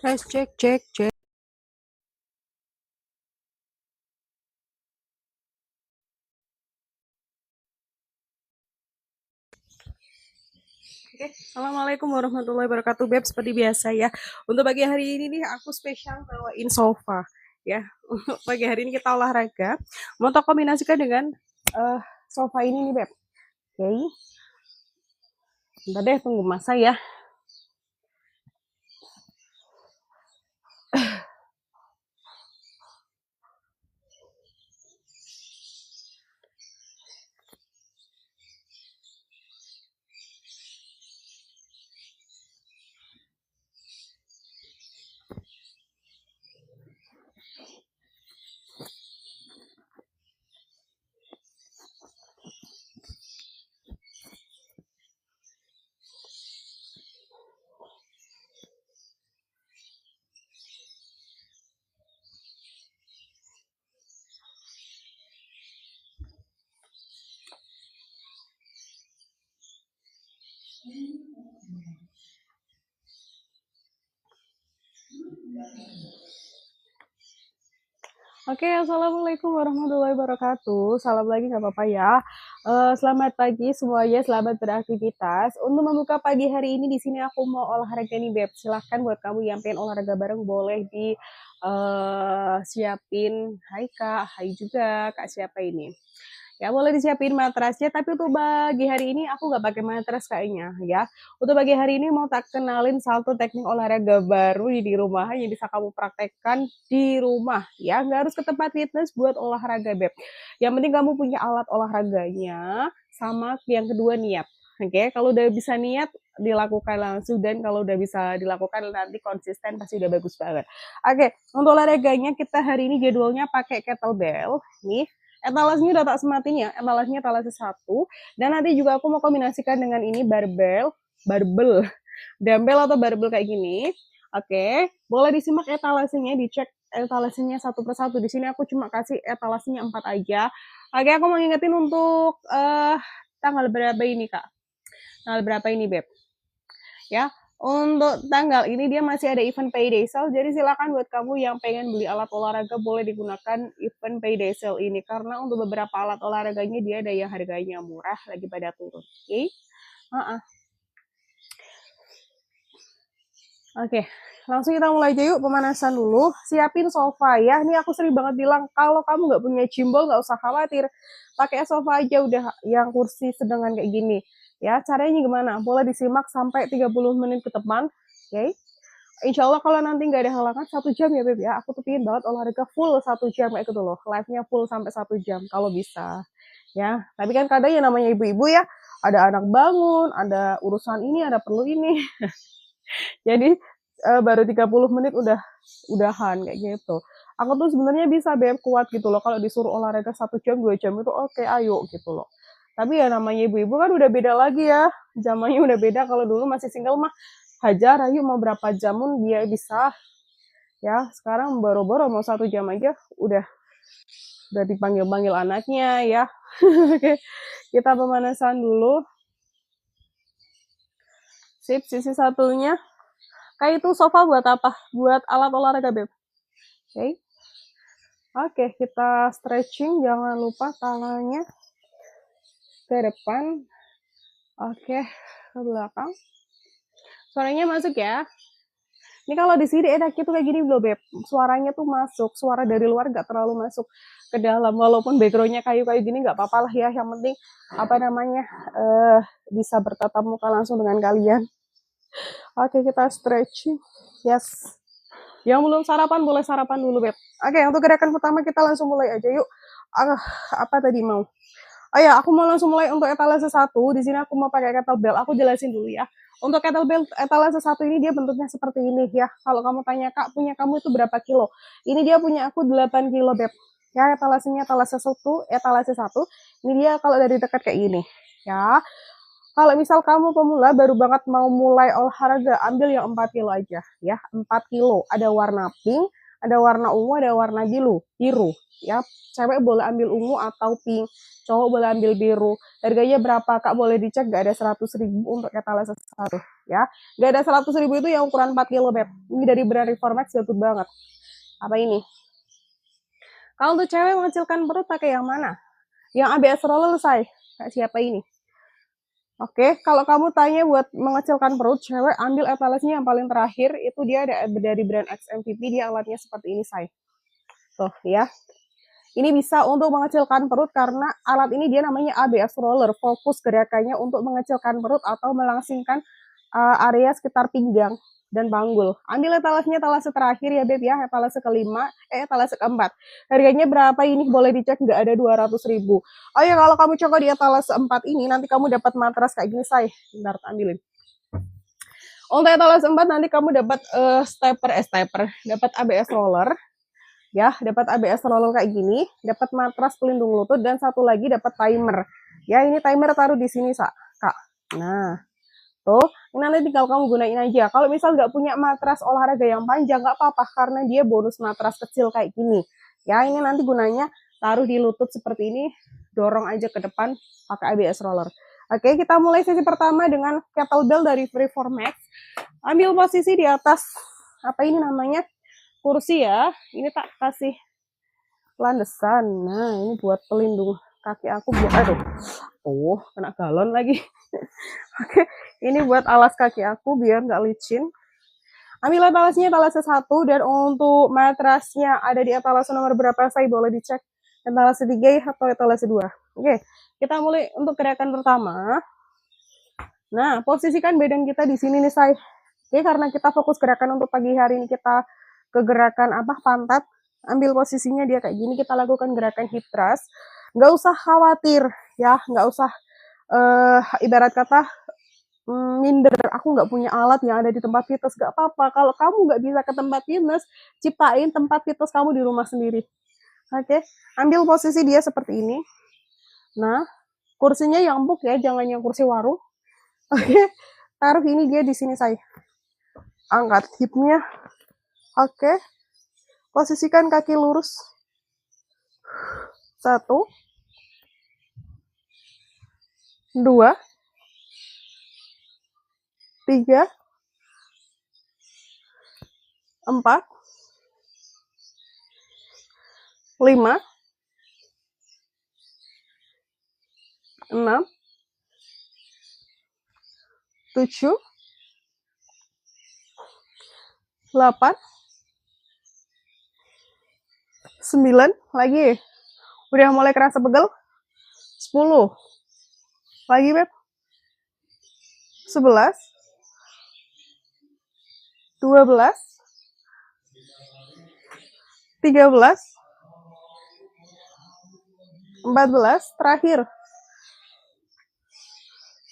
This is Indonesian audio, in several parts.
Tes cek cek cek. Oke, assalamualaikum warahmatullahi wabarakatuh, Beb. Seperti biasa ya. Untuk pagi hari ini nih aku spesial bawain sofa ya. Untuk pagi hari ini kita olahraga. Mau tak kombinasikan dengan sofa ini nih, Beb. Oke. Bentar deh, tunggu masa ya. Oke, assalamualaikum warahmatullahi wabarakatuh. Salam lagi nggak apa-apa ya. Selamat pagi semuanya, selamat beraktivitas. Untuk membuka pagi hari ini di sini aku mau olahraga nih, Beb. Silahkan buat kamu yang pengen olahraga bareng boleh di siapin. Hai Kak, hai juga Kak siapa ini? Ya boleh disiapin matrasnya, tapi untuk pagi hari ini aku nggak pakai matras kayaknya ya. Untuk pagi hari ini mau tak kenalin satu teknik olahraga baru di rumah yang bisa kamu praktekkan di rumah ya. Nggak harus ke tempat fitness buat olahraga, Beb. Yang penting kamu punya alat olahraganya, sama yang kedua niat. Oke, kalau udah bisa niat dilakukan langsung, dan kalau udah bisa dilakukan nanti konsisten pasti udah bagus banget. Oke, untuk olahraganya kita hari ini jadwalnya pakai kettlebell nih. Etalasenya udah tak sematin ya, etalasnya etalase 1. Dan nanti juga aku mau kombinasikan dengan ini barbel, dumbbell atau barbel kayak gini. Oke, boleh disimak etalasenya, dicek etalasenya satu persatu. Di sini aku cuma kasih etalasenya 4 aja. Oke, aku mau ngingetin untuk tanggal berapa ini, Kak? Tanggal berapa ini, Beb? Ya, untuk tanggal ini dia masih ada event payday sale, jadi silakan buat kamu yang pengen beli alat olahraga boleh digunakan event payday sale ini, karena untuk beberapa alat olahraganya dia ada yang harganya murah lagi pada turun. Oke, langsung kita mulai aja yuk pemanasan dulu. Siapin sofa ya. Ini aku sering banget bilang kalau kamu nggak punya gimbal nggak usah khawatir, pakai sofa aja udah, yang kursi sedengan kayak gini. Ya, caranya gimana? Boleh disimak sampai 30 menit ke depan. Oke. Insya Allah kalau nanti nggak ada halangan 1 jam ya, Beb ya. Aku tuh pengen banget olahraga full 1 jam kayak gitu loh. Live-nya full sampai 1 jam kalau bisa. Ya, tapi kan kadang ya namanya ibu-ibu ya, ada anak bangun, ada urusan ini, ada perlu ini. Jadi baru 30 menit udahan kayak gitu. Aku tuh sebenarnya bisa Beb kuat gitu loh kalau disuruh olahraga 1 jam 2 jam itu oke, ayo gitu loh. Tapi ya namanya ibu-ibu kan udah beda lagi ya, zamannya udah beda. Kalau dulu masih single mah hajar, ayo mau berapa jamun dia bisa. Ya sekarang boro-boro mau 1 jam aja udah dipanggil-panggil anaknya ya. Oke, kita pemanasan dulu. Sip, sisi satunya. Kayak itu sofa buat apa? Buat alat olahraga, Beb. Oke. Oke, kita stretching. Jangan lupa tangannya ke depan. Oke, ke belakang. Suaranya masuk ya. Ini kalau di sini enaknya tuh kayak gini loh, Beb. Suaranya tuh masuk. Suara dari luar nggak terlalu masuk ke dalam. Walaupun backgroundnya kayu-kayu gini nggak apa-apa lah ya. Yang penting bisa bertatap muka langsung dengan kalian. Oke, kita stretching. Yes. Yang belum sarapan boleh sarapan dulu, Beb. Oke, untuk gerakan pertama kita langsung mulai aja yuk. Apa tadi mau? Oh ya, aku mau langsung mulai untuk etalase 1. Di sini aku mau pakai kettlebell. Aku jelasin dulu ya. Untuk kettlebell etalase 1 ini dia bentuknya seperti ini ya. Kalau kamu tanya, Kak, punya kamu itu berapa kilo? Ini dia punya aku 8 kilo, Beb. Ya, etalasenya etalase 1, etalase 1. Ini dia kalau dari dekat kayak gini. Ya. Kalau misal kamu pemula baru banget mau mulai olahraga, ambil yang 4 kilo aja ya. 4 kilo. Ada warna pink, ada warna ungu, ada warna biru. ya. Cewek boleh ambil ungu atau pink, cowok boleh ambil biru. Harganya berapa Kak? Boleh dicek, gak ada 100.000 untuk etalase 1 ya. Gak ada 100.000 itu yang ukuran 4 kilo beb. Ini dari brand Reformax, bagus banget. Apa ini? Kalau untuk cewek mengecilkan perut pakai yang mana? Yang ABS roller say. Kak siapa ini? Oke, kalau kamu tanya buat mengecilkan perut, cewek ambil etalesnya yang paling terakhir, itu dia dari brand XMVP, dia alatnya seperti ini say. Tuh ya. Ini bisa untuk mengecilkan perut karena alat ini dia namanya ABS roller, fokus gerakannya untuk mengecilkan perut atau melangsingkan area sekitar pinggang dan panggul. Ambil etalase terakhir ya beb ya, etalase kelima, etalase keempat. Harganya berapa ini? Boleh dicek, nggak ada 200.000. Oh ya, kalau kamu coba di etalase 4 ini, nanti kamu dapat matras kayak gini say. Bentar, ambilin. Untuk etalase 4 nanti kamu dapat stepper, dapat ABS roller. Ya, dapat ABS roller kayak gini, dapat matras pelindung lutut, dan satu lagi dapat timer. Ya, ini timer taruh di sini, Kak. Nah, tuh, ini nanti tinggal kamu gunain aja. Kalau misal nggak punya matras olahraga yang panjang, nggak apa-apa, karena dia bonus matras kecil kayak gini. Ya, ini nanti gunanya taruh di lutut seperti ini, dorong aja ke depan pakai ABS roller. Oke, kita mulai sesi pertama dengan kettlebell dari Reformax. Ambil posisi di atas, apa ini namanya? Kursi ya, ini tak kasih landasan. Nah, ini buat pelindung kaki aku biar kena galon lagi. Oke, ini buat alas kaki aku biar nggak licin. Ambil etalasenya etalase 1, dan untuk matrasnya ada di etalase nomor berapa saya boleh dicek, etalase 3 atau etalase 2. Oke, kita mulai untuk gerakan pertama. Nah, posisikan badan kita di sini nih say. Oke, karena kita fokus gerakan untuk pagi hari ini kita ke gerakan pantat, ambil posisinya dia kayak gini, kita lakukan gerakan hip thrust. Nggak usah khawatir ya, nggak usah ibarat kata minder, aku nggak punya alat yang ada di tempat fitness. Nggak apa-apa, kalau kamu nggak bisa ke tempat fitness, ciptain tempat fitness kamu di rumah sendiri. Oke, ambil posisi dia seperti ini. Nah, kursinya yang empuk ya, jangan yang kursi warung. Oke, taruh ini dia di sini saya. Angkat hipnya. Oke, posisikan kaki lurus. 1, 2, 3, 4, 5, 6, 7, 8, 9, lagi. Udah mulai kerasa pegel? 10. Lagi, Beb. 11, 12, 13, 14, terakhir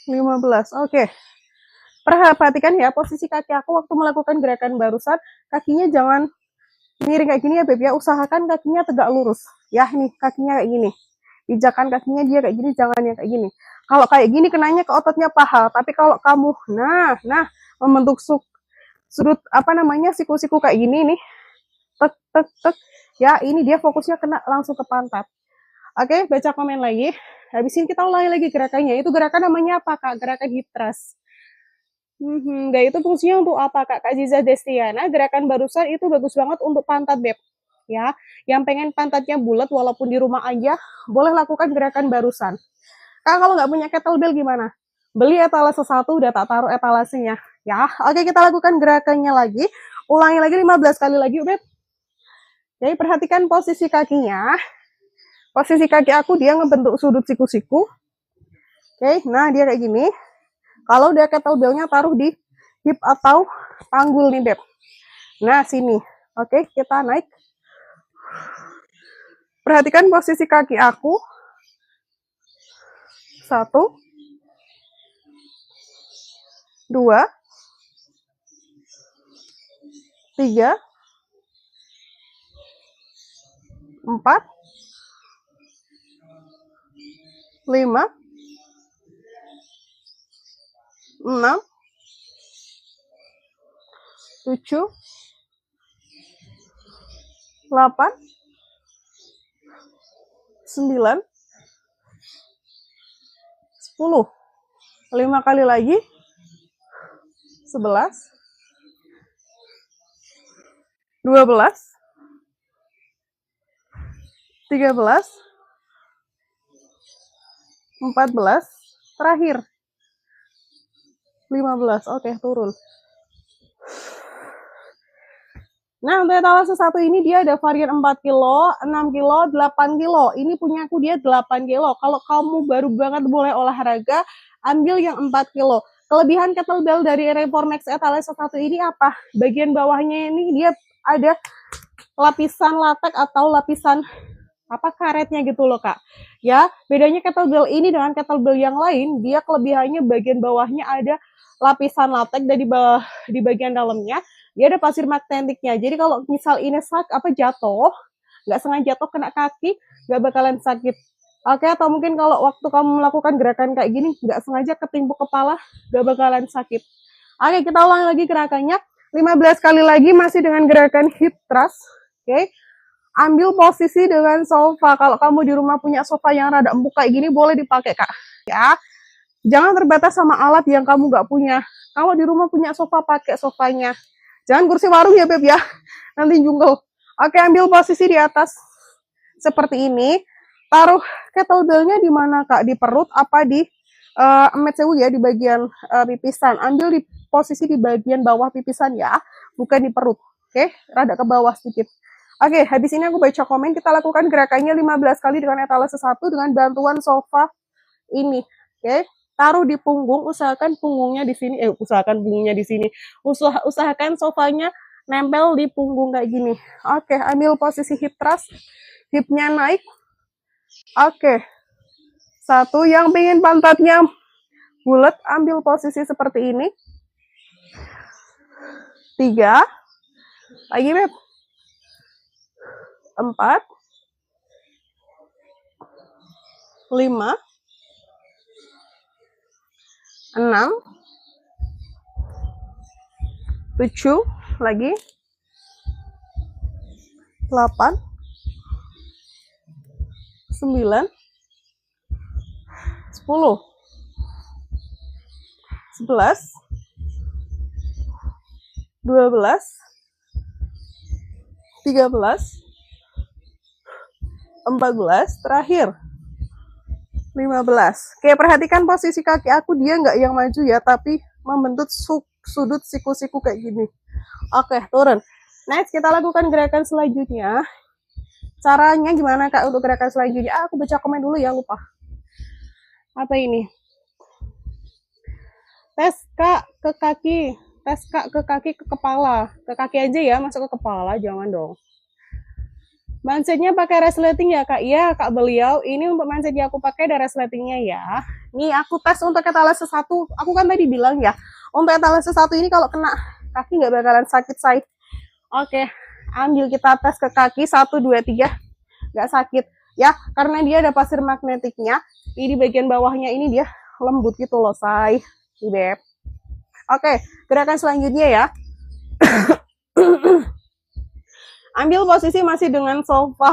15. Oke. Perhatikan ya, posisi kaki aku waktu melakukan gerakan barusan, kakinya jangan miring kayak gini ya Beb ya, usahakan kakinya tegak lurus. Ya nih, kakinya kayak gini. Pijakan kakinya dia kayak gini, jangan yang kayak gini. Kalau kayak gini kenanya ke ototnya paha, tapi kalau kamu membentuk sudut siku-siku kayak gini nih, tek tek tek, ya ini dia fokusnya kena langsung ke pantat. Oke, baca komen lagi. Habis ini kita ulangi lagi gerakannya. Itu gerakan namanya apa Kak? Gerakan hip thrust. Itu fungsinya untuk apa Kak Ziza Destiana? Gerakan barusan itu bagus banget untuk pantat Beb. Ya, yang pengen pantatnya bulat walaupun di rumah aja, boleh lakukan gerakan barusan. Kak, kalau nggak punya kettlebell gimana? Beli etalase 1, udah tak taruh etalasenya. Ya, oke, kita lakukan gerakannya lagi. Ulangi lagi 15 kali lagi, Beb. Jadi perhatikan posisi kakinya. Posisi kaki aku dia ngebentuk sudut siku-siku. Oke, nah dia kayak gini. Kalau udah kettlebellnya taruh di hip atau panggul nih, Beb. Nah, sini. Oke, kita naik. Perhatikan posisi kaki aku. 1, 2, 3, 4, 5, 6, 7, 8, 9, 10. 5 kali lagi. 11, 12, 13, 14, terakhir 15. Oke, turun. Nah, untuk etalase 1 ini dia ada varian 4 kilo, 6 kilo, 8 kilo. Ini punya aku dia 8 kilo. Kalau kamu baru banget mulai olahraga, ambil yang 4 kilo. Kelebihan kettlebell dari Reformex etalase 1 ini apa? Bagian bawahnya ini dia ada lapisan latex atau lapisan karetnya gitu loh, Kak. Ya, bedanya kettlebell ini dengan kettlebell yang lain, dia kelebihannya bagian bawahnya ada lapisan latex dan di bagian dalamnya dia ada pasir magnetiknya. Jadi kalau misal ini jatuh, nggak sengaja jatuh kena kaki, nggak bakalan sakit. Oke, atau mungkin kalau waktu kamu melakukan gerakan kayak gini, nggak sengaja ketimpuk kepala, nggak bakalan sakit. Oke, kita ulang lagi gerakannya. 15 kali lagi masih dengan gerakan hip thrust. Oke, ambil posisi dengan sofa. Kalau kamu di rumah punya sofa yang rada empuk kayak gini, boleh dipakai, Kak. Ya, jangan terbatas sama alat yang kamu nggak punya. Kalau di rumah punya sofa, pakai sofanya. Jangan kursi warung ya, Beb ya. Nanti jungkel. Oke, ambil posisi di atas. Seperti ini. Taruh kettlebell-nya di mana, Kak? Di perut apa di ya, di bagian pipisan. Ambil di posisi di bagian bawah pipisan ya, bukan di perut. Oke, rada ke bawah sedikit. Oke, habis ini aku baca komen. Kita lakukan gerakannya 15 kali dengan etalase 1 dengan bantuan sofa ini. Oke. Taruh di punggung, usahakan punggungnya di sini, usahakan sofanya nempel di punggung kayak gini. Oke, ambil posisi hip thrust, hipnya naik. Oke, 1, yang pengen pantatnya bulat, ambil posisi seperti ini. 3, lagi Beb. 4, 5, 6, 7, lagi 8, 9, 10, 11, 12, 13, 14, terakhir 15. Oke, perhatikan posisi kaki aku, dia nggak yang maju ya, tapi membentuk sudut siku-siku kayak gini. Oke, turun. Next, kita lakukan gerakan selanjutnya. Caranya gimana, Kak, untuk gerakan selanjutnya? Aku baca komen dulu ya, lupa. Apa ini? Tes Kak ke kaki. Tes Kak ke kaki ke kepala. Ke kaki aja ya, masuk ke kepala, jangan dong. Mindsetnya pakai resleting ya, Kak? Iya, Kak beliau. Ini untuk mindset yang aku pakai ada resletingnya ya. Nih, aku tes untuk etalase 1. Aku kan tadi bilang ya, untuk etalase 1 ini kalau kena kaki nggak bakalan sakit, say. Oke, ambil kita tes ke kaki. 1, 2, 3. Nggak sakit. Ya, karena dia ada pasir magnetiknya. Ini bagian bawahnya ini dia lembut gitu loh, say. Beb. Oke, gerakan selanjutnya ya. Ambil posisi masih dengan sofa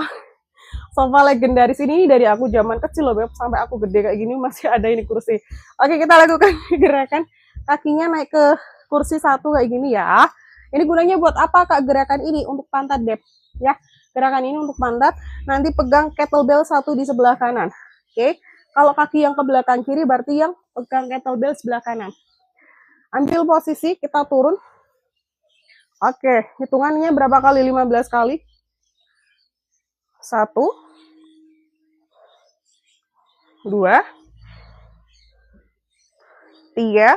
legendaris ini dari aku zaman kecil loh, Beb, sampai aku gede kayak gini masih ada ini kursi. Oke, kita lakukan gerakan kakinya naik ke kursi 1 kayak gini ya. Ini gunanya buat apa, Kak? Gerakan ini untuk pantat, Beb. Ya, gerakan ini untuk pantat. Nanti pegang kettlebell 1 di sebelah kanan. Oke, kalau kaki yang ke belakang kiri berarti yang pegang kettlebell sebelah kanan. Ambil posisi, kita turun. Oke, hitungannya berapa kali? 15 kali. 1, 2, 3,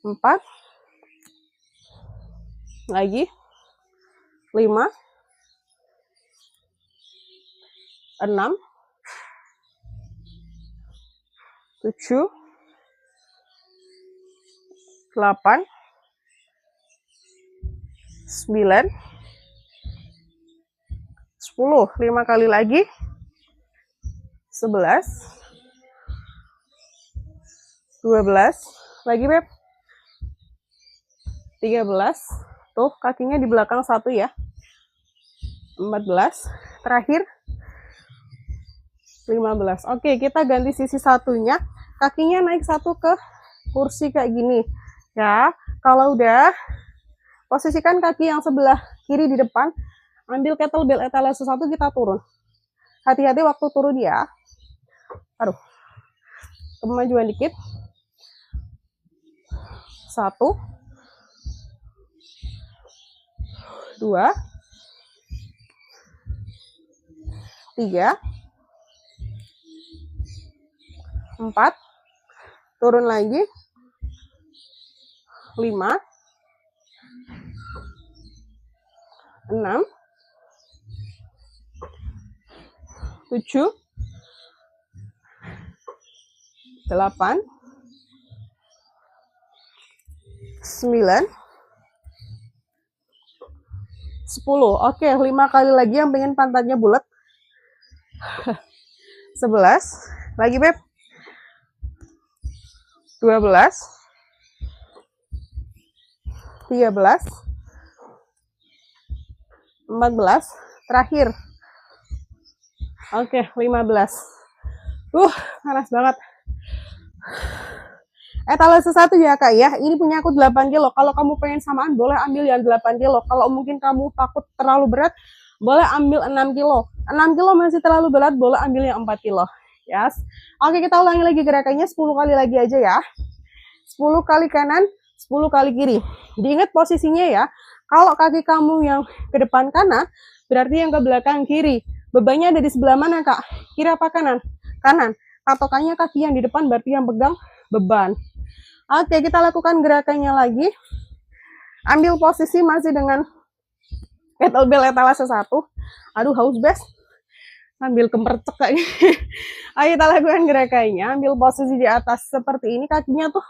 4, lagi 5, 6, 7, 8, 9, 10, 5 kali lagi, 11, 12, lagi Beb, 13, tuh kakinya di belakang 1 ya, 14, terakhir 15. Oke, kita ganti sisi satunya, kakinya naik satu ke kursi kayak gini ya. Kalau udah, posisikan kaki yang sebelah kiri di depan, ambil kettlebell etalase 1, kita turun. Hati-hati waktu turun ya. Aduh, kemajuan dikit. 1, 2, 3, 4, turun lagi, 5, 6, 7, 8, 9, 10. Oke, 5 kali lagi yang pengen pantatnya bulat. 11, lagi Beb. 12, 13, 14, terakhir. Oke, 15. Panas banget. Etalase 1 ya Kak ya. Ini punya aku 8 kilo. Kalau kamu pengen samaan boleh ambil yang 8 kilo. Kalau mungkin kamu takut terlalu berat, boleh ambil 6 kilo. 6 kilo masih terlalu berat, boleh ambil yang 4 kilo. Yes. Oke, kita ulangi lagi gerakannya 10 kali lagi aja ya. 10 kali kanan, 10 kali kiri. Diingat posisinya ya. Kalau kaki kamu yang ke depan kanan, berarti yang ke belakang kiri. Bebannya ada di sebelah mana Kak? Kiri apa kanan? Kanan. Patokannya kaki yang di depan berarti yang pegang beban. Oke, kita lakukan gerakannya lagi. Ambil posisi masih dengan kettlebell etalase 1. Aduh, haus bes. Sambil kemercek kayak gini. Ayo kita lakukan gerakannya. Ambil posisi di atas seperti ini. Kakinya tuh,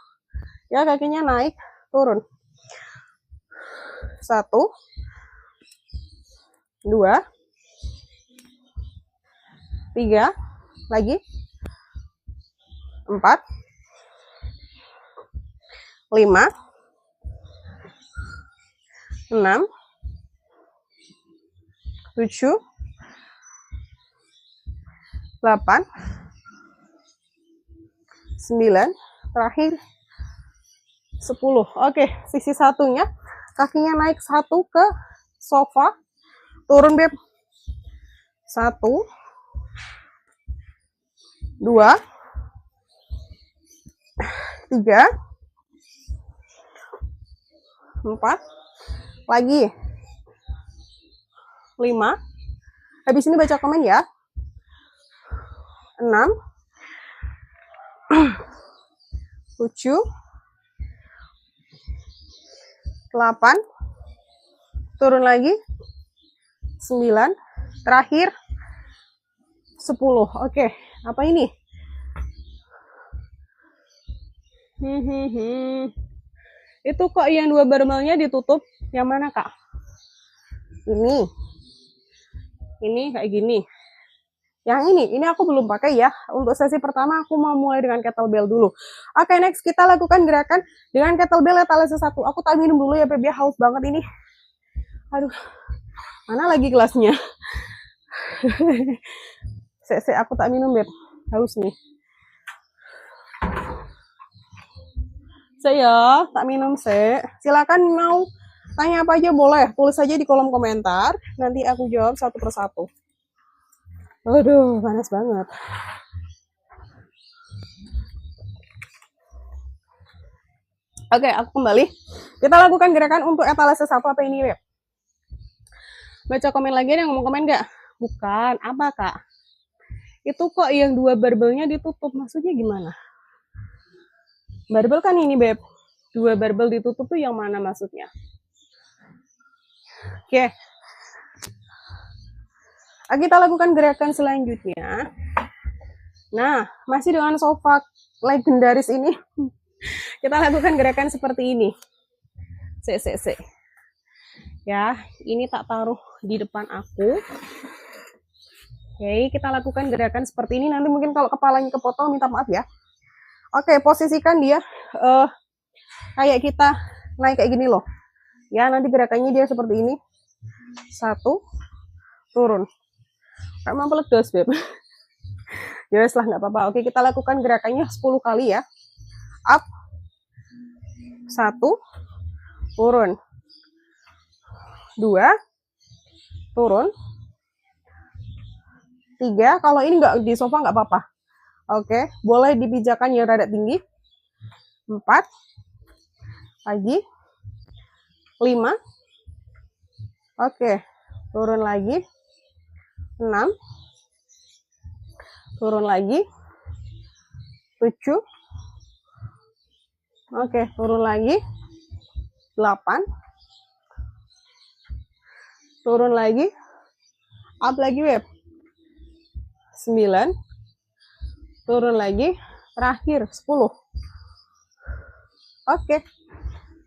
ya kakinya naik, turun. 1, 2, 3, lagi. 4, 5, 6, 7, 8, 9, terakhir 10. Oke, sisi satunya kakinya naik 1 ke sofa, turun Beb. 1, 2, 3, 4, lagi 5. Habis ini baca komen ya. 6, 7, 8, turun lagi 9, terakhir 10. Oke, apa ini? Itu kok yang 2 barbelnya ditutup, yang mana Kak? Ini kayak gini. Yang ini aku belum pakai ya. Untuk sesi pertama aku mau mulai dengan kettlebell dulu. Oke, next kita lakukan gerakan dengan kettlebell etalase 1. Aku tak minum dulu ya Beb, ya haus banget ini. Aduh, mana lagi gelasnya? Aku tak minum Beb, haus nih. Saya tak minum silakan mau tanya apa aja boleh, tulis aja di kolom komentar, nanti aku jawab satu persatu. Aduh, panas banget. Oke, aku kembali. Kita lakukan gerakan untuk etalase 1. Apa ini Beb? Baca komen lagi, yang ngomong komen nggak? Bukan, apa Kak? Itu kok yang 2 barbelnya ditutup, maksudnya gimana? Barbel kan ini Beb, 2 barbel ditutup tuh yang mana maksudnya? Oke. Kita lakukan gerakan selanjutnya. Nah, masih dengan sofa legendaris ini. Kita lakukan gerakan seperti ini. Ya, ini tak taruh di depan aku. Oke, kita lakukan gerakan seperti ini. Nanti mungkin kalau kepalanya kepotong, minta maaf ya. Oke, posisikan dia kayak kita naik kayak gini loh. Ya, nanti gerakannya dia seperti ini. 1, turun. Kayak mau peledos, Beb. Ya wes lah, nggak apa-apa. Oke, kita lakukan gerakannya 10 kali ya. Up. 1. Turun. 2. Turun. 3. Kalau ini nggak di sofa nggak apa-apa. Oke, boleh dipijakan yang rada tinggi. 4. Lagi. 5. Oke, turun lagi. 6. Turun lagi. 7. Oke, turun lagi. 8. Turun lagi. Up lagi, Web. 9. Turun lagi. Terakhir 10. Oke.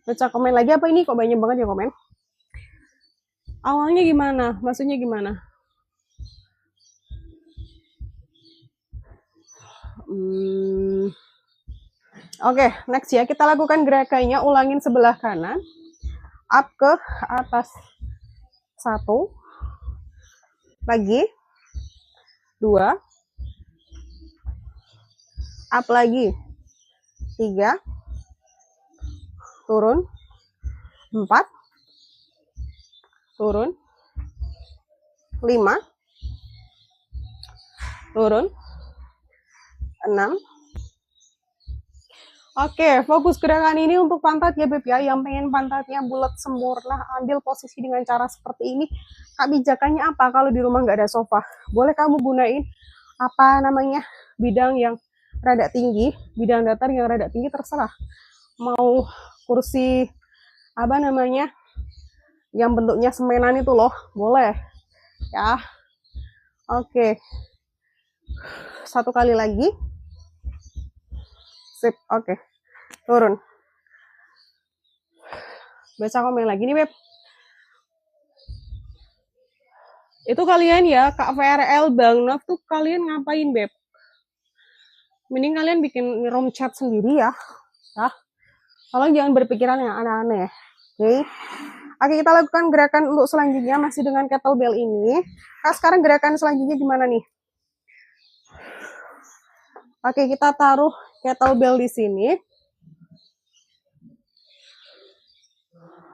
Baca komen lagi apa ini? Kok banyak banget ya komen? Awalnya gimana? Maksudnya gimana? Oke, next ya. Kita lakukan gerakannya. Ulangin sebelah kanan. Up ke atas. 1. Lagi. 2. Up lagi. 3. Turun. 4. Turun. 5. Turun. 6. Oke, fokus gerakan ini untuk pantat ya, Beb ya. Yang pengen pantatnya bulat sempurna, ambil posisi dengan cara seperti ini. Kebijakannya apa kalau di rumah nggak ada sofa? Boleh kamu gunain apa namanya, bidang yang rada tinggi, bidang datar yang rada tinggi, terserah. Mau kursi apa namanya, yang bentuknya semenan itu loh, boleh ya. Oke, 1 kali lagi. Sip, oke. Turun. Baca komen lagi nih, Beb. Itu kalian ya, Kak VRL, Bang Nov tuh kalian ngapain, Beb? Mending kalian bikin room chat sendiri ya. Ya. Tolong jangan berpikiran yang aneh-aneh. Oke. Oke, kita lakukan gerakan untuk selanjutnya masih dengan kettlebell ini. Nah, sekarang gerakan selanjutnya gimana nih? Oke, kita taruh kettlebell di sini.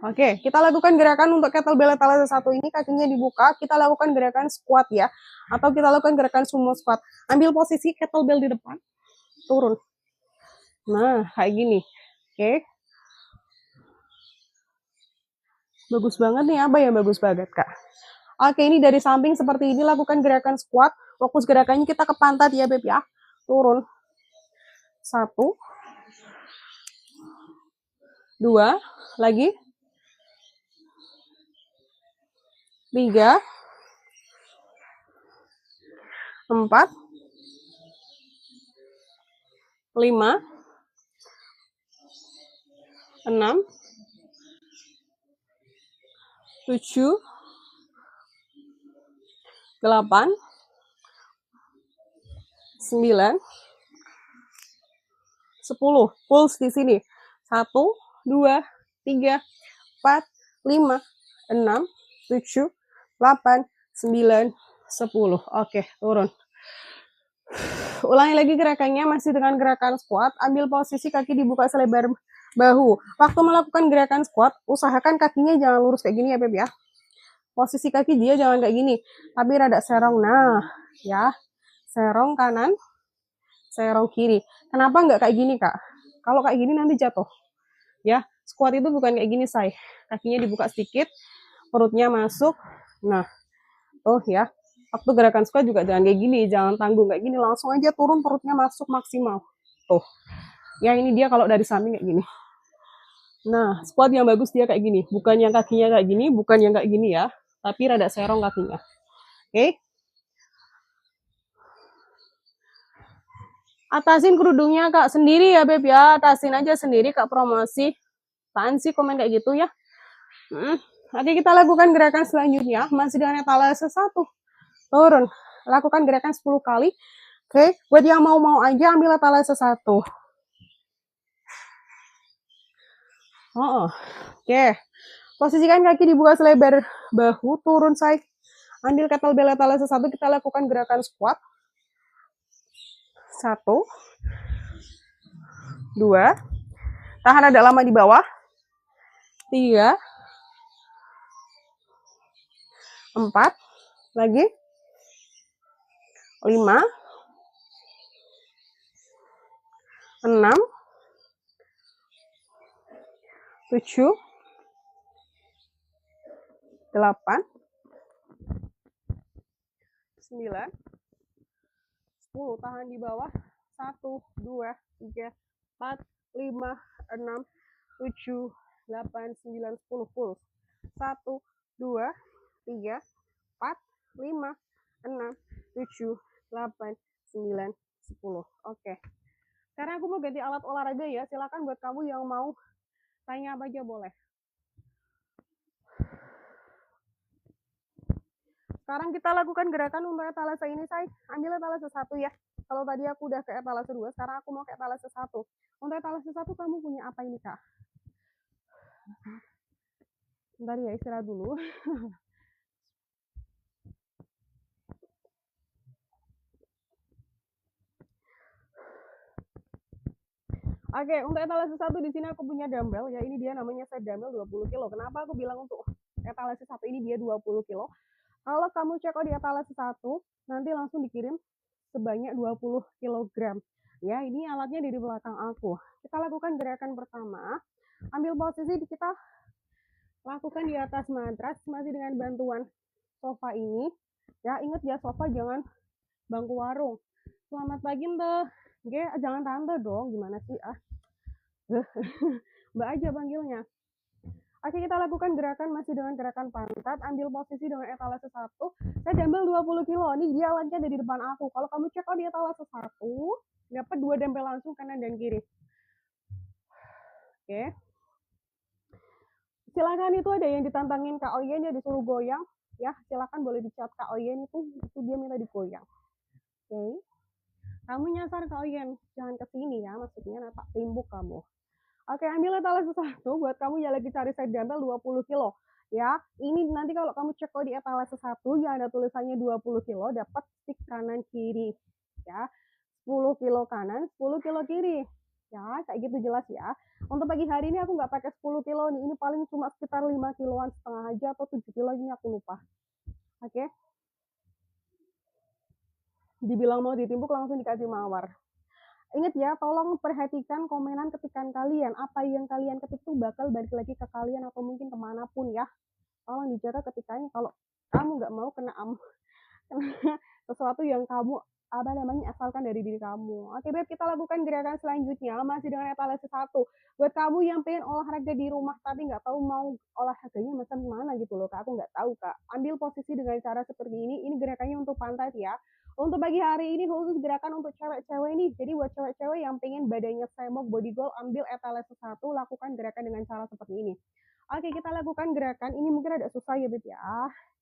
Oke, kita lakukan gerakan untuk kettlebell etalase 1 ini, kakinya dibuka. Kita lakukan gerakan squat ya, atau kita lakukan gerakan sumo squat. Ambil posisi kettlebell di depan, turun. Nah, kayak gini. Oke. Bagus banget nih, apa yang bagus banget, Kak? Oke, ini dari samping seperti ini, lakukan gerakan squat. Fokus gerakannya kita ke pantat ya, Beb ya. Turun. 1. 2. Lagi. 3. 4. 5. 6. 7. 8. 9. 10. Pulse di sini. 1, 2, 3, 4, 5, 6, 7, 8, 9, 10. Oke, turun. Ulangi lagi gerakannya masih dengan gerakan squat. Ambil posisi kaki dibuka selebar bahu. Waktu melakukan gerakan squat, usahakan kakinya jangan lurus kayak gini ya, Beb ya. Posisi kaki dia jangan kayak gini, tapi rada serong. Nah, ya. Serong kanan, serong kiri. Kenapa nggak kayak gini, Kak? Kalau kayak gini nanti jatuh. Ya, squat itu bukan kayak gini, say. Kakinya dibuka sedikit, perutnya masuk. Nah, tuh ya. Waktu gerakan squat juga jangan kayak gini, jangan tanggung kayak gini, langsung aja turun, perutnya masuk maksimal. Tuh. Ya, ini dia kalau dari samping kayak gini. Nah, squat yang bagus dia kayak gini, bukan yang kakinya kayak gini, bukan yang kayak gini ya, tapi rada serong kakinya. Oke. Atasin kerudungnya, Kak, sendiri ya, Beb ya. Atasin aja sendiri, Kak, promosi. Apaan sih komen kayak gitu ya? Oke, kita lakukan gerakan selanjutnya. Masih dengan etalase 1. Turun. Lakukan gerakan 10 kali. Oke, buat yang mau aja ambil etalase 1. Oke. Posisikan kaki dibuka selebar bahu, turun, say. Ambil kettlebell etalase 1, kita lakukan gerakan squat. 1, 2, tahan agak lama di bawah. 3, 4, lagi. 5, 6, 7, 8, 9, 10. Tahan di bawah. 1, 2, 3, 4, 5, 6, 7, 8, 9, 10. Full. 1, 2, 3, 4, 5, 6, 7, 8, 9, 10. Oke. Sekarang aku mau ganti alat olahraga ya. Silakan buat kamu yang mau tanya apa aja boleh. Sekarang kita lakukan gerakan untuk etalase ini, say. Ambil etalase 1 ya. Kalau tadi aku udah ke etalase 2, sekarang aku mau ke etalase 1. Untuk etalase 1 kamu punya apa ini, Kak? Bentar ya, istirahat dulu. Oke, untuk etalase 1 di sini aku punya dumbbell ya. Ini dia namanya set dumbbell 20 kilo. Kenapa aku bilang untuk etalase 1 ini dia 20 kilo? Kalau kamu cek di etalase 1, nanti langsung dikirim sebanyak 20 kg. Ya, ini alatnya di belakang aku. Kita lakukan gerakan pertama. Ambil posisi kita lakukan di atas matras masih dengan bantuan sofa ini. Ya, ingat ya, sofa jangan bangku warung. Selamat pagi, Tante. Oke, jangan tante dong. Gimana sih? Mbak aja panggilnya. Oke, kita lakukan gerakan masih dengan gerakan pantat. Ambil posisi dengan etalase 1. Saya dumbbell 20 kilo. Ini dia alatnya ada di depan aku. Kalau kamu cek di etalase 1, dapat 2 dumbbell langsung kanan dan kiri. Oke. Silakan, itu ada yang ditantangin Kak Oyen ya, disuruh goyang. Ya, silakan boleh dicat Kak Oyen itu dia minta digoyang. Oke. Kamu nyasar Kak Oyen, jangan ke sini ya, maksudnya tak timbuk kamu. Oke, ambil etalase 1 buat kamu yang lagi cari set dumbbell 20 kilo. Ya, ini nanti kalau kamu cek di etalase 1 yang ada tulisannya 20 kilo, dapat stick kanan kiri. Ya, 10 kilo kanan, 10 kilo kiri. Ya, kayak gitu jelas ya. Untuk pagi hari ini aku nggak pakai 10 kilo nih, ini paling cuma sekitar 5 kiloan setengah aja atau 7 kilo ini aku lupa. Oke. Dibilang mau ditimbuk langsung dikasih mawar. Ingat ya, tolong perhatikan komenan ketikan kalian. Apa yang kalian ketik tuh bakal balik lagi ke kalian atau mungkin kemanapun ya. Tolong dijaga ketikanya kalau kamu nggak mau kena sesuatu yang kamu asalkan dari diri kamu. Oke, Beb, kita lakukan gerakan selanjutnya masih dengan etalase 1. Buat kamu yang pengen olahraga di rumah tapi nggak tahu mau olahraganya macam mana gitu loh, Kak. Aku nggak tahu, Kak. Ambil posisi dengan cara seperti ini. Ini gerakannya untuk pantat ya. Untuk pagi hari ini khusus gerakan untuk cewek-cewek nih. Jadi buat cewek-cewek yang pengen badannya semok, body goal, ambil etalase 1, lakukan gerakan dengan cara seperti ini. Oke, kita lakukan gerakan. Ini mungkin agak susah ya, Beb ya.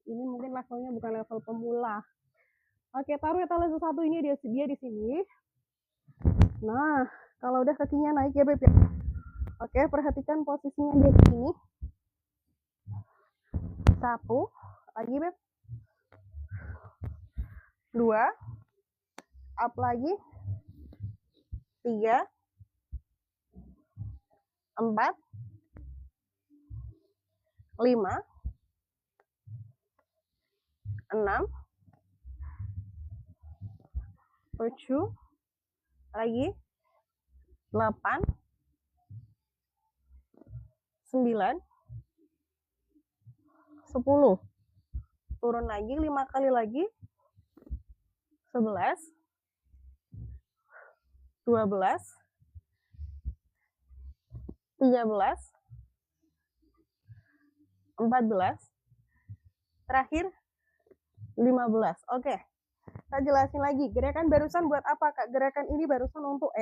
Ini mungkin levelnya bukan level pemula. Oke, taruh etalase 1 ini dia di sini. Nah, kalau udah kakinya naik ya, Beb ya. Oke, perhatikan posisinya dia di sini. 1, lagi, Beb. 2, up lagi. 3, 4, 5, 6, 7, lagi, 8, 9, 10. Turun lagi 5 kali lagi. 11, 12, 13, 14, terakhir 15. Oke. Saya jelasin lagi, gerakan barusan buat apa, Kak? Gerakan ini barusan untuk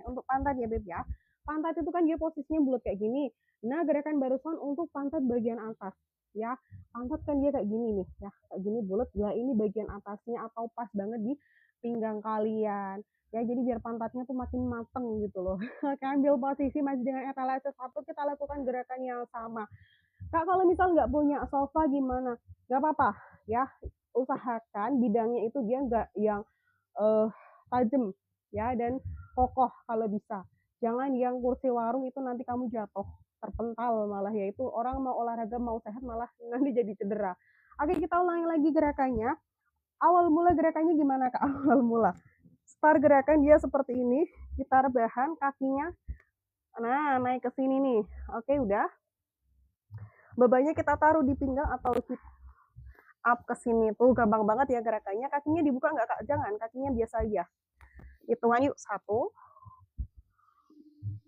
untuk pantat ya, Beb ya. Pantat itu kan dia posisinya bulat kayak gini. Nah, gerakan barusan untuk pantat bagian atas ya. Pantat kan dia kayak gini nih ya, kayak gini bulat. Ya, ini bagian atasnya atau pas banget di pinggang kalian. Ya, jadi biar pantatnya tuh makin mateng gitu loh. Oke, ambil posisi masih dengan etalase 1, kita lakukan gerakan yang sama. Kak, kalau misal nggak punya sofa gimana? Nggak apa-apa ya. usahakan bidangnya itu dia nggak yang tajam ya dan kokoh kalau bisa. Jangan yang kursi warung itu nanti kamu jatuh terpental malah ya itu orang mau olahraga mau sehat malah nanti jadi cedera. Oke kita ulangi lagi gerakannya. Awal mula gerakannya gimana Kak? Awal mula. Start gerakan dia seperti ini. Kita rebahan kakinya. Nah naik ke sini nih. Oke udah. Bebannya kita taruh di pinggang atau sit up ke sini tuh gampang banget ya gerakannya. Kakinya dibuka nggak Kak? Jangan, kakinya biasa aja. Hitungan yuk. 1,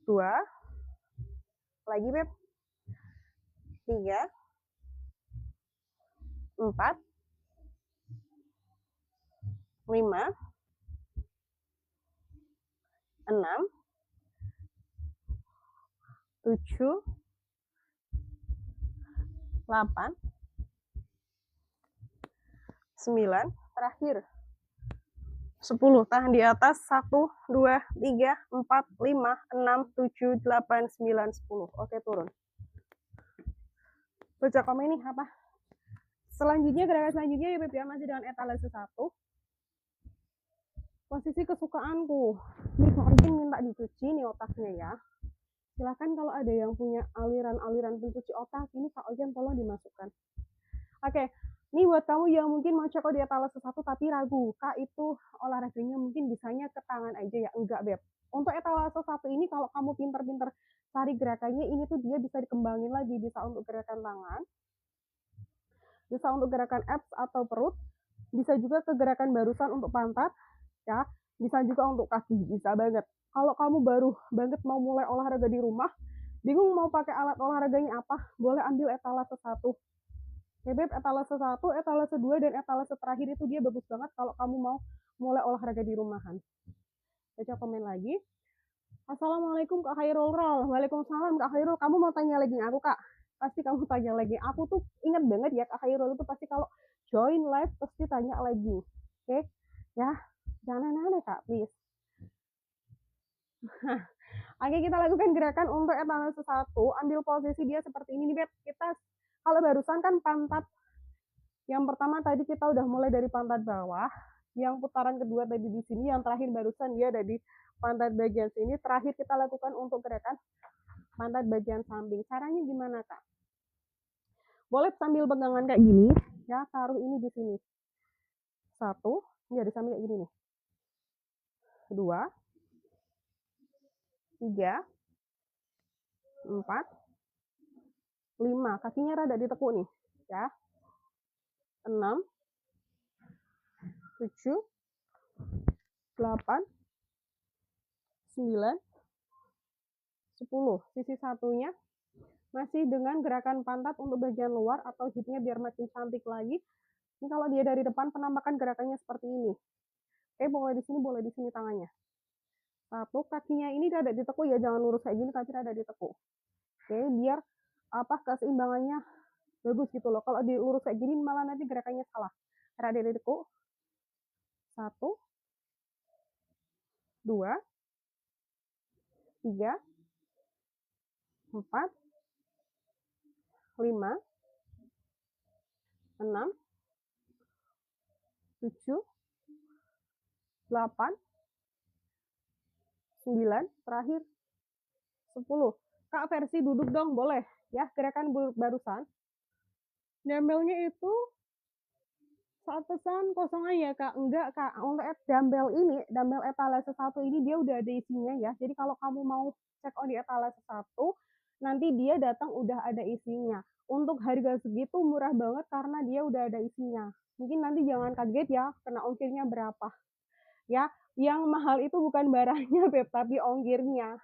2, lagi Beb. 3, 4, 5, 6, 7, 8, 9, terakhir 10. Tahan di atas. 1, 2, 3, 4, 5, 6, 7, 8, 9, 10. Oke, turun. Baca komen nih apa? Selanjutnya, gerakan selanjutnya ya Beb ya, masih dengan etalase 1. Posisi kesukaanku. Nih, Kak Ojin minta dicuci nih otaknya ya. Silahkan kalau ada yang punya aliran-aliran pencuci otak, ini Kak Ojin tolong dimasukkan. Oke, ini buat kamu yang mungkin mau cek di etalase 1 tapi ragu, Kak itu olahraganya mungkin bisanya ke tangan aja ya. Enggak, Beb. Untuk etalase 1 ini kalau kamu pinter-pinter cari gerakannya, ini tuh dia bisa dikembangin lagi. Bisa untuk gerakan tangan, bisa untuk gerakan abs atau perut, bisa juga ke gerakan barusan untuk pantat, ya. Bisa juga untuk kaki, bisa banget. Kalau kamu baru banget mau mulai olahraga di rumah, bingung mau pakai alat olahraganya apa, boleh ambil etalase 1. Ya Beb, etalase 1, etalase 2, dan etalase terakhir itu dia bagus banget kalau kamu mau mulai olahraga di rumahan. Baca komen lagi. Assalamualaikum Kak Khairul Rol. Waalaikumsalam Kak Khairul. Kamu mau tanya lagi aku Kak? Pasti kamu tanya lagi. Aku tuh ingat banget ya Kak Khairul itu pasti kalau join live pasti tanya lagi. Oke? Ya, jangan aneh-aneh Kak, please. Oke, kita lakukan gerakan untuk etalase 1. Ambil posisi dia seperti ini nih Beb. Kita kalau barusan kan pantat yang pertama tadi kita udah mulai dari pantat bawah, yang putaran kedua tadi di sini, yang terakhir barusan dia ada di pantat bagian sini. Terakhir kita lakukan untuk gerakan pantat bagian samping. Caranya gimana Kak? Boleh sambil pegangan kayak gini, ya taruh ini di sini. 1, ini dari samping kayak gini nih. 2, 3, 4, 5. Kakinya rada ditekuk nih, ya. 6, 7, 8, 9, 10. Sisi satunya masih dengan gerakan pantat untuk bagian luar atau hipnya biar makin cantik lagi. Ini kalau dia dari depan penampakan gerakannya seperti ini. Oke, boleh di sini tangannya. 1, kakinya ini rada ditekuk ya, jangan lurus kayak gini tapi rada ditekuk. Oke, biar keseimbangannya bagus gitu loh. Kalau dilurus kayak gini malah nanti gerakannya salah. Rada ditekuk. 1, 2, 3, 4, 5, 6, 7, 8, 9, terakhir 10. Kak, versi duduk dong, boleh ya. Gerakan barusan. Dumbbellnya itu saat pesan kosongan ya Kak? Enggak Kak, untuk dumbbell ini, dumbbell etalase 1 ini dia udah ada isinya ya. Jadi kalau kamu mau cek on di etalase 1, nanti dia datang udah ada isinya. Untuk harga segitu murah banget karena dia udah ada isinya. Mungkin nanti jangan kaget ya, kena ongkirnya berapa. Ya, yang mahal itu bukan barangnya Beb, tapi ongkirnya.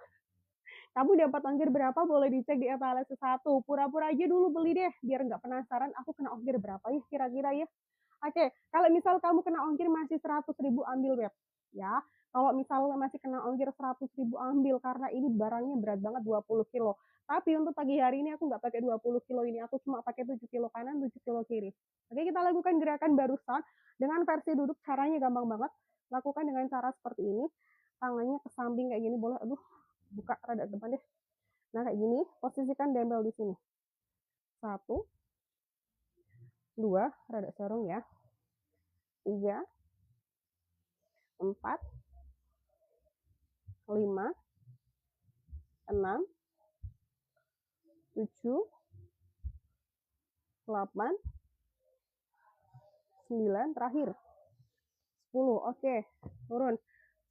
Kamu dapat ongkir berapa boleh dicek di etalase 1. Pura-pura aja dulu beli deh, biar nggak penasaran aku kena ongkir berapa ya kira-kira ya. Oke, kalau misal kamu kena ongkir masih 100.000 ambil Beb. Ya, kalau misalnya masih kena ongkir 100.000 ambil karena ini barangnya berat banget 20 kilo. Tapi untuk pagi hari ini aku nggak pakai 20 kilo ini, aku cuma pakai 7 kilo kanan, 7 kilo kiri. Oke, kita lakukan gerakan barusan dengan versi duduk, caranya gampang banget. Lakukan dengan cara seperti ini, tangannya ke samping kayak gini boleh, aduh, buka rada depan deh. Nah, kayak gini, posisikan dumbbell di sini. 1, 2, rada sarung ya. 3, 4, 5, 6, 7, 8, 9, terakhir 10. Oke, turun.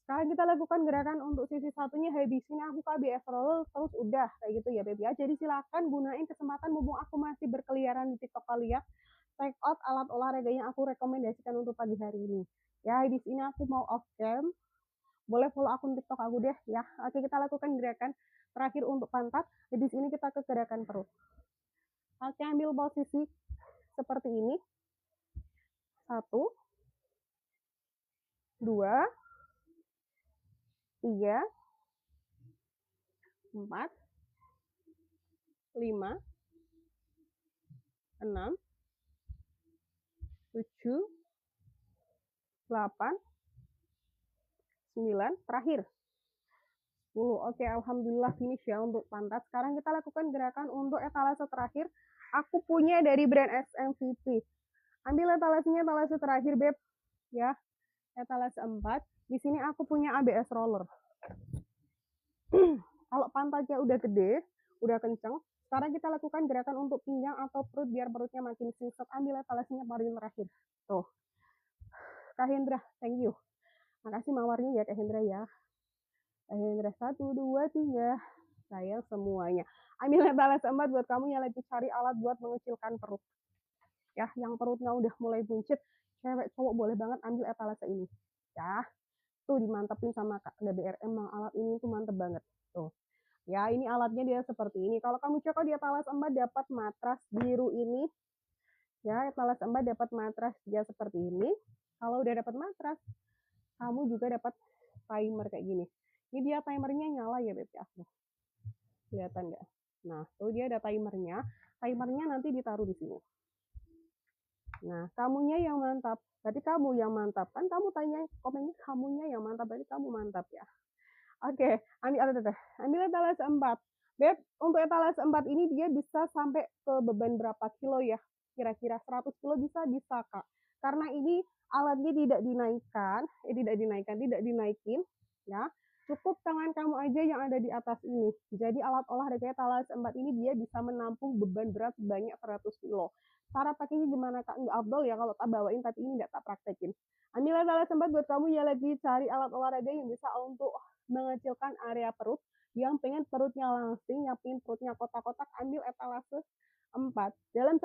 Sekarang kita lakukan gerakan untuk sisi satunya, habis ini aku KBS roll terus udah kayak gitu ya Beb ya. Jadi silakan gunain kesempatan mumpung aku masih berkeliaran di TikTok kalian, check out alat olahraga yang aku rekomendasikan untuk pagi hari ini. Ya, habis ini aku mau off cam. Boleh follow akun TikTok aku deh ya. Oke, kita lakukan gerakan terakhir untuk pantat. Habis ini kita ke gerakan perut. Oke, ambil posisi seperti ini. 1, 2, 3, 4, 5, 6, 7, 8, 9, terakhir 10. Oke, alhamdulillah finish ya untuk pantat. Sekarang kita lakukan gerakan untuk etalase terakhir. Aku punya dari brand SMVP. Ambil etalasenya, etalase terakhir Beb ya. Etalase 4. Di sini aku punya ABS roller. Kalau pantatnya udah gede, udah kenceng, sekarang kita lakukan gerakan untuk pinggang atau perut biar perutnya makin singset. Ambil etalasenya paling terakhir. Tuh. Kak Hendra, thank you. Makasih mawarnya ya Kak Hendra ya. Kak Hendra 1, 2, 3. Sayang semuanya. Ambil etalase 4 buat kamu yang lagi cari alat buat mengecilkan perut. Ya, yang perutnya udah mulai buncit, cewek cowok boleh banget ambil etalase ini. Ya, tuh dimantepin sama Kak DBR. Emang alat ini tuh mantep banget. Tuh. Ya, ini alatnya dia seperti ini. Kalau kamu cocok di etalase 4 dapat matras biru ini. Ya, etalase 4 dapat matras dia seperti ini. Kalau udah dapat matras, kamu juga dapat timer kayak gini. Ini dia timernya nyala ya Beb ya. Kelihatan nggak? Nah, tuh dia ada timernya. Timernya nanti ditaruh di sini. Nah, kamunya yang mantap. Berarti kamu yang mantap. Kan kamu tanya komennya kamunya yang mantap. Berarti kamu mantap ya. Oke, ambil etalase 4. Beb, untuk etalase 4 ini dia bisa sampai ke beban berapa kilo ya? Kira-kira 100 kilo bisa Kak. Karena ini alatnya tidak dinaikin ya. Cukup tangan kamu aja yang ada di atas ini. Jadi alat olahraga etalase 4 ini dia bisa menampung beban berat sebanyak 100 kilo. Cara pakainya gimana Kak? Nggak afdol ya kalau tak bawain, tapi ini nggak tak praktekin. Ambil etalase 4 buat kamu yang lagi cari alat olahraga yang bisa untuk mengecilkan area perut, yang pengen perutnya langsing, yang pengen perutnya kotak-kotak, ambil etalase 4. Dalam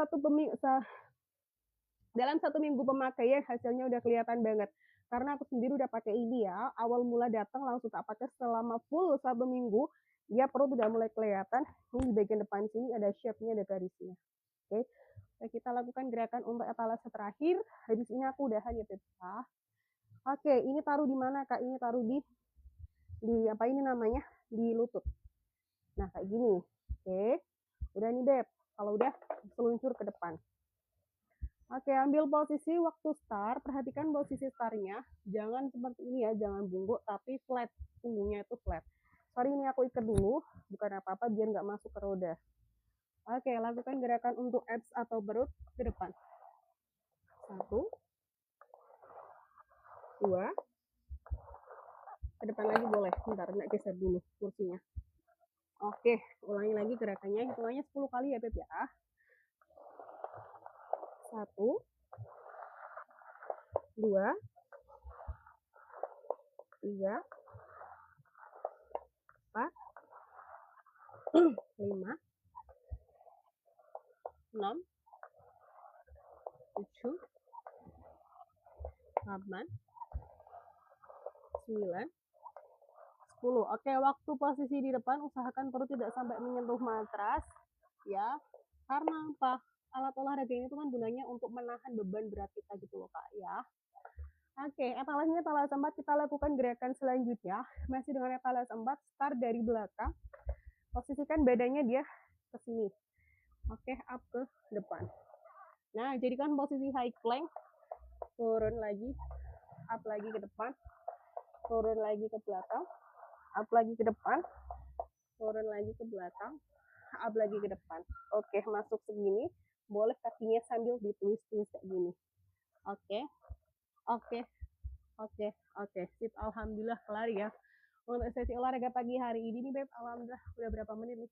satu minggu pemakaian hasilnya udah kelihatan banget. Karena aku sendiri udah pakai ini ya. Awal mula datang langsung tak pakai selama full 1 minggu. Ya perut udah mulai kelihatan. Ini di bagian depan sini ada shape-nya, ada garisnya. Oke. Nah, kita lakukan gerakan untuk etalase terakhir. Habis ini aku udahan ya Pepa. Oke, ini taruh di mana Kak? Ini taruh di apa ini namanya? Di lutut. Nah, kayak gini. Oke. Udah nih Beb. Kalau udah seluncur ke depan. Oke, ambil posisi waktu start. Perhatikan posisi startnya. Jangan seperti ini ya, jangan bungkuk, tapi flat. Punggungnya itu flat. Sorry, ini aku ikat dulu. Bukan apa-apa, biar nggak masuk ke roda. Oke, lakukan gerakan untuk abs atau perut ke depan. 1, 2. Ke depan lagi boleh. Bentar, nggak geser dulu kursinya. Oke, ulangi lagi gerakannya. Hitungannya 10 kali ya, Beb ya. 1, 2, 3, 4, 5, 6, 7, 8, 9, 10. Oke, waktu posisi di depan usahakan perut tidak sampai menyentuh matras ya. Karena apa? Alat olahraga ini tuh kan gunanya untuk menahan beban berat kita gitu loh Kak ya. Oke, etalase 4 kita lakukan gerakan selanjutnya. Masih dengan etalase 4, start dari belakang. Posisikan badannya dia ke sini. Oke, up ke depan. Nah, jadikan posisi high plank. Turun lagi, up lagi ke depan. Turun lagi ke belakang. Up lagi ke depan. Turun lagi ke belakang. Up lagi ke depan. Oke, masuk segini. Boleh kakinya sambil ditwist-twist kayak gini. Oke. Oke, oke, oke, sip. Alhamdulillah kelar ya. Untuk sesi olahraga pagi hari ini nih, Beb, alhamdulillah udah berapa menit nih?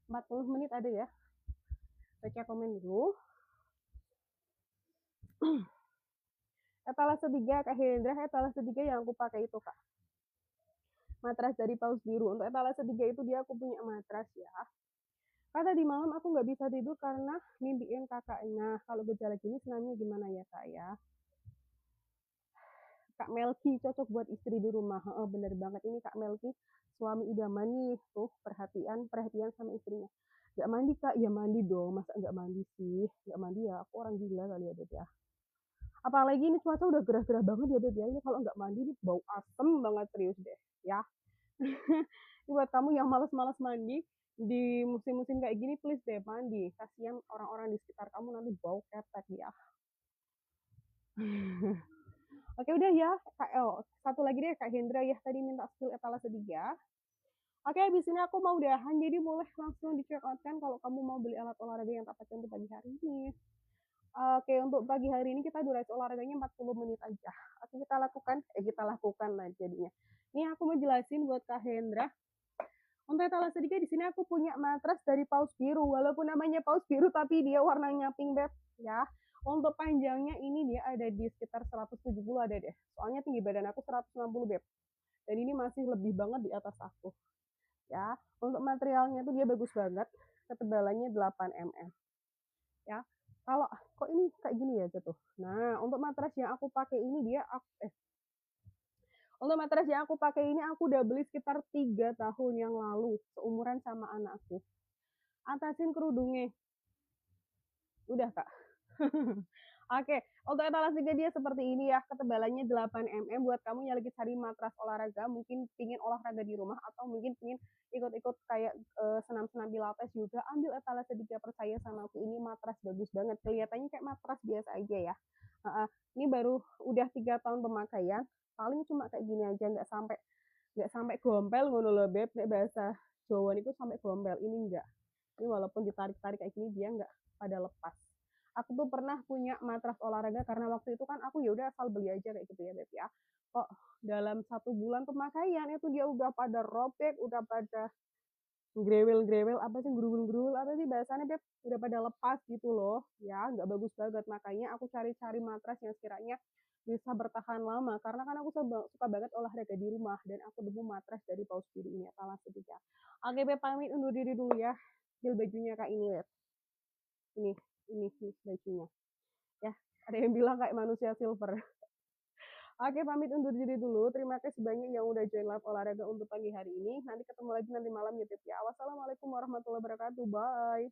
40 menit ada ya. Baca komen dulu. Etalase 3, Kak Hendra, etalase 3 yang aku pakai itu, Kak. Matras dari Paus Biru. Untuk etalase 3 itu dia aku punya matras ya. Kak tadi malam aku nggak bisa tidur karena mimpiin kakaknya. Kalau gejala gini senamnya gimana ya, Kak ya? Kak Melki cocok buat istri di rumah. Bener banget ini Kak Melki, suami idaman nih, tuh perhatian perhatian sama istrinya. Gak mandi Kak, ya mandi dong. Masa nggak mandi sih? Nggak mandi ya, aku orang gila kali ya Beb ya. Apalagi ini cuaca udah gerah-gerah banget ya Beb ya. Ini kalau nggak mandi nih bau asem banget serius deh ya. Ini buat kamu yang males-males mandi di musim-musim kayak gini, please deh mandi. Kasihan orang-orang di sekitar kamu nanti bau ketek ya. Oke udah ya, Kak satu lagi deh Kak Hendra ya tadi minta skill etalase 3. Oke, habis ini aku mau udahan, jadi boleh langsung di check out kan kalau kamu mau beli alat olahraga yang tepat untuk pagi hari ini. Oke, untuk pagi hari ini kita durasi olahraganya 40 menit aja. Oke, kita lakukan lah jadinya. Ini aku mau jelasin buat Kak Hendra. Untuk etalase 3 di sini aku punya matras dari Paus Biru. Walaupun namanya Paus Biru tapi dia warnanya pink beb ya. Untuk panjangnya ini dia ada di sekitar 170 ada deh. Soalnya tinggi badan aku 160 beb. Dan ini masih lebih banget di atas aku. Ya, untuk materialnya itu dia bagus banget. Ketebalannya 8 mm. Ya. Kalau kok ini kayak gini ya jatuh. Nah, untuk matras yang aku pakai ini dia untuk matras yang aku pakai ini aku udah beli sekitar 3 tahun yang lalu, seumuran sama anakku. Atasin kerudungnya. Udah, Kak. Oke, untuk etalase dia seperti ini ya, ketebalannya 8 mm buat kamu yang lagi cari matras olahraga, mungkin pingin olahraga di rumah atau mungkin pingin ikut-ikut kayak senam-senam pilates juga, ambil etalase 3 percaya sama aku ini matras bagus banget. Kelihatannya kayak matras biasa aja ya. Ini baru udah 3 tahun pemakaian, paling cuma kayak gini aja nggak sampai gompel ngono loh beb, nek bahasa Jawa itu sampai gompel, ini enggak. Ini walaupun ditarik-tarik kayak gini dia nggak pada lepas. Aku tuh pernah punya matras olahraga karena waktu itu kan aku ya udah asal beli aja kayak gitu ya beb ya. Kok dalam 1 bulan pemakaian itu dia udah pada robek, udah pada grewel-grewel apa sih gerul-gerul apa sih bahasanya beb, udah pada lepas gitu loh ya, nggak bagus banget. Makanya aku cari-cari matras yang sekiranya bisa bertahan lama karena kan aku suka banget olahraga di rumah dan aku nemu matras dari Paus Biru ini etalase 3. Oke beb pamit undur diri dulu ya. Bil bajunya kak ini beb, ini ini bajunya ya, ada yang bilang kayak manusia silver. Oke pamit undur diri dulu, terima kasih banyak yang udah join live olahraga untuk pagi hari ini. Nanti ketemu lagi nanti malam YouTube ya. Wassalamualaikum warahmatullahi wabarakatuh, bye.